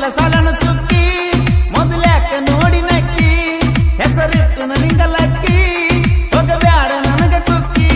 ಹೈಸ್ಕೂಲ ಸಾಲನ ಚುಕ್ಕಿ ಮೊದಲ್ಯಾಕ ನೋಡಿ ನಕ್ಕಿ ಹೆಸರಿಟ್ಟು ನನಗಲಕ್ಕಿ ಹೋಗಬ್ಯಾಡ ನನಗ ಕುಕ್ಕಿ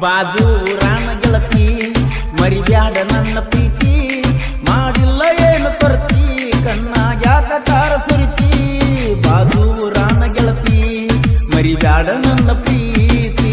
ಬಾಜು ಊರಾನ ಗೆಳತಿ ಮರಿಬ್ಯಾಡ ನನ್ನ ಪ್ರೀತಿ ಮಾಡಿಲ್ಲ ಏನು ಕೊರತಿ ಕಣ್ಣಾಗ್ಯಾಕ ಕಾರ ಸುರಿತಿ ಬಾಜು ಊರಾನ ಗೆಳತಿ ಮರಿಬ್ಯಾಡ ನನ್ನ ಪ್ರೀತಿ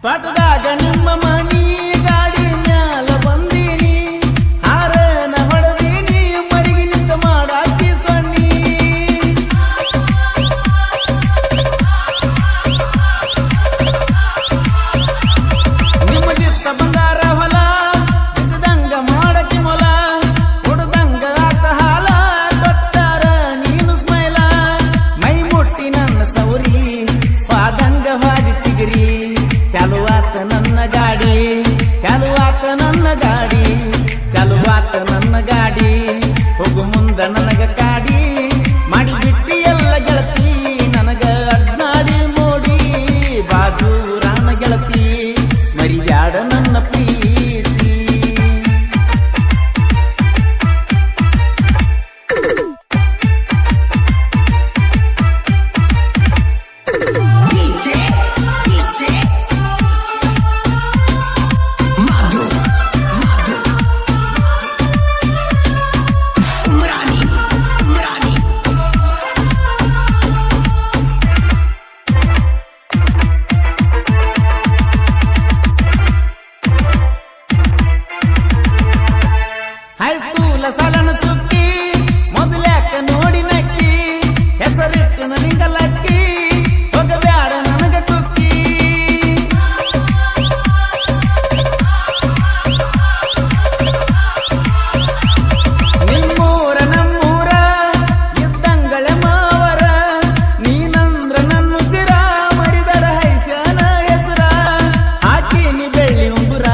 ಪಾಟದಾಗ ನಿಮ್ಮ ಮನಿ ಗಾಡಿ ಮ್ಯಾಲ ಬಂದೀನಿ ಹಾರನ ಹೊಡೆದೀನಿ ಮರಿಗೆ ನಿಂತ ಮಾಡಾಕಿ ಸೊನ್ನಿ ನಿಮ್ಮ ಜಿತ್ತ ಬಂಗಾರ ಹೊಲ ದಂಗ ಮಾಡಕಿ ಮೊಲ ಹೊಡೆದಂಗ ಆತ ಹಾಲ ಕೊಟ್ಟಾರ ನೀನು ಸ್ಮೈಲ ಮೈ ಮುಟ್ಟಿ ನನ್ನ ಸೌರಿ ಪಾದಂಗ ಹಾದಿ ಚಿಗಿರಿ ಚಾಲುವಾತ ನನ್ನ ಗಾಡಿ ಚಾಲುವಾತ ನನ್ನ ಗಾಡಿ ಚಾಲುವಾತ ನನ್ನ ಗಾಡಿ ಹೋಗು ಮುಂದ ನನಗ ಕಾಡಿ ಮಾಡಿ ಬಿಟ್ಟಿ ಎಲ್ಲ ಗೆಳತಿ ನನಗ ಅಡ್ನಾಡಿ ಮೋಡಿ ಬಾಜು ರಾನ ಗೆಳತಿ ಮರಿಬ್ಯಾಡ ನನ್ನ ಪ್ರೀತಿ ಹೈಸ್ಕೂಲ ಸಾಲನ ಚುಕ್ಕಿ ಮೊದಲ್ಯಾಕ ನೋಡಿ ನಕ್ಕಿ ಹೆಸರಿಟ್ಟು ನನಗಲಕ್ಕಿ ಹೋಗಬ್ಯಾಡ ನನಗ ಕುಕ್ಕಿ ನಿಮ್ಮೂರ ನಮ್ಮೂರ ಇದ್ದಂಗಳ ಮಾವರ ನೀನಂದ್ರ ನನ್ನ ಸಿರ ಮರಿದರ ಹೈಶಾನ ಹೆಸರ ಹಾಕಿನಿ ಬೆಳ್ಳಿ ಉಂಗುರ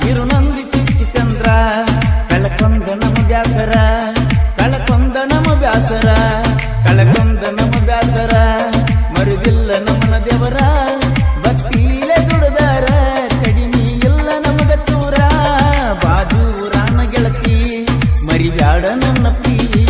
ಇರು ನಂದಿ ಚಿಕ್ಕಿ ಚಂದ್ರ ಕಳಕೊಂದ ನಮ ಬ್ಯಾಸರ ಕಳಕೊಂದ ನಮ ಬ್ಯಾಸರ ಕಳಕೊಂದ ನಮ ಬ್ಯಾಸರ ಮರುದಿಲ್ಲ ನಮನ ದೇವರ ಭಕ್ತಿಲೆ ದುಡದಾರ ಕಡಿಮೆ ಇಲ್ಲ ನಮಗ ಚೂರ ಬಾಜು ರಾನ ಗೆಳತಿ ಮರಿಬ್ಯಾಡ ನನ್ನ ಪ್ರೀತಿ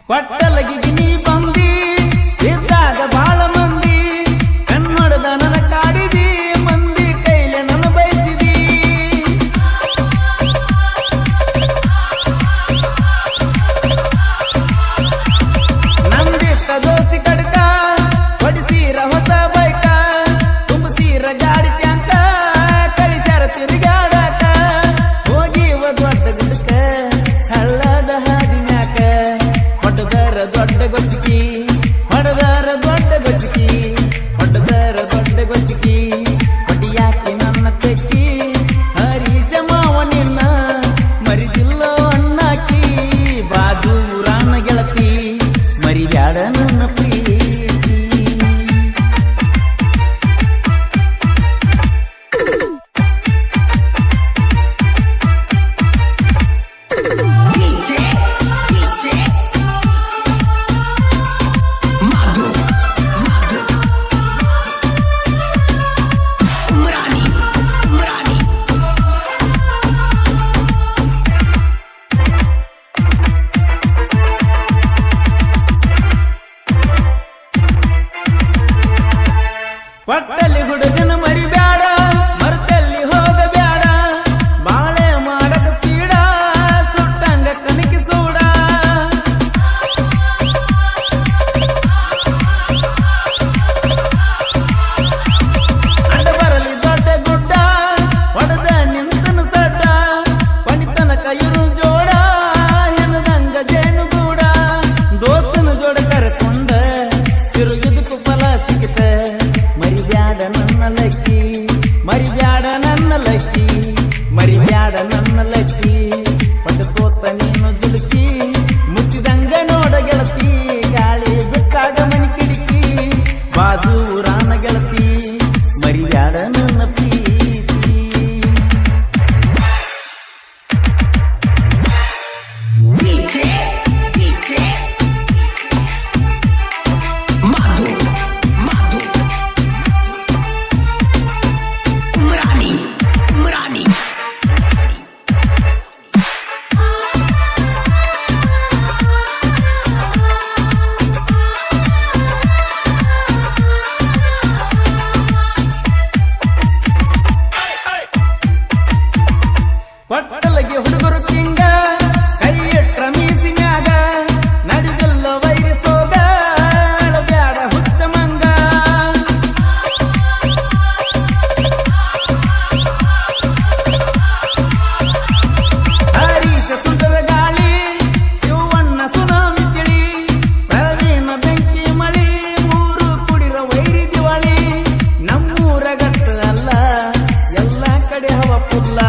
ಕೊಟ್ಟಲಗಿಗೆ ನೀ ಬಂದಿ ಇದ್ದಾಗ ಬಾಳ ಮಂದಿ ಕನ್ನಡದ ನನ್ನ ಕಾಡಿದಿ ಮಂದಿ ಕೈಲೆ ನನ್ನ ಬಯಸಿದಿ ನಂದಿತ್ತ ದೋಸ್ತಿ ಕಡ್ಕ ಹೊಡಿಸೀರ ಹೊಸ ಬೈಕ ತುಂಬಸೀರ ಗಾಡಿ ಟ್ಯಾಂಕ ಕಳಿಸ್ಯಾರ ತಿರುಗಾಡಾಕ ಹೋಗಿವ ದೊಡ್ಡ ಗುಡ್ಕ ಹಳ್ಳದ ಹಾದಿನ್ಯಾಕ ದೊಡ್ಡ ಗೊಜ್ಜಿಗೆ ಪುಲ್ಲ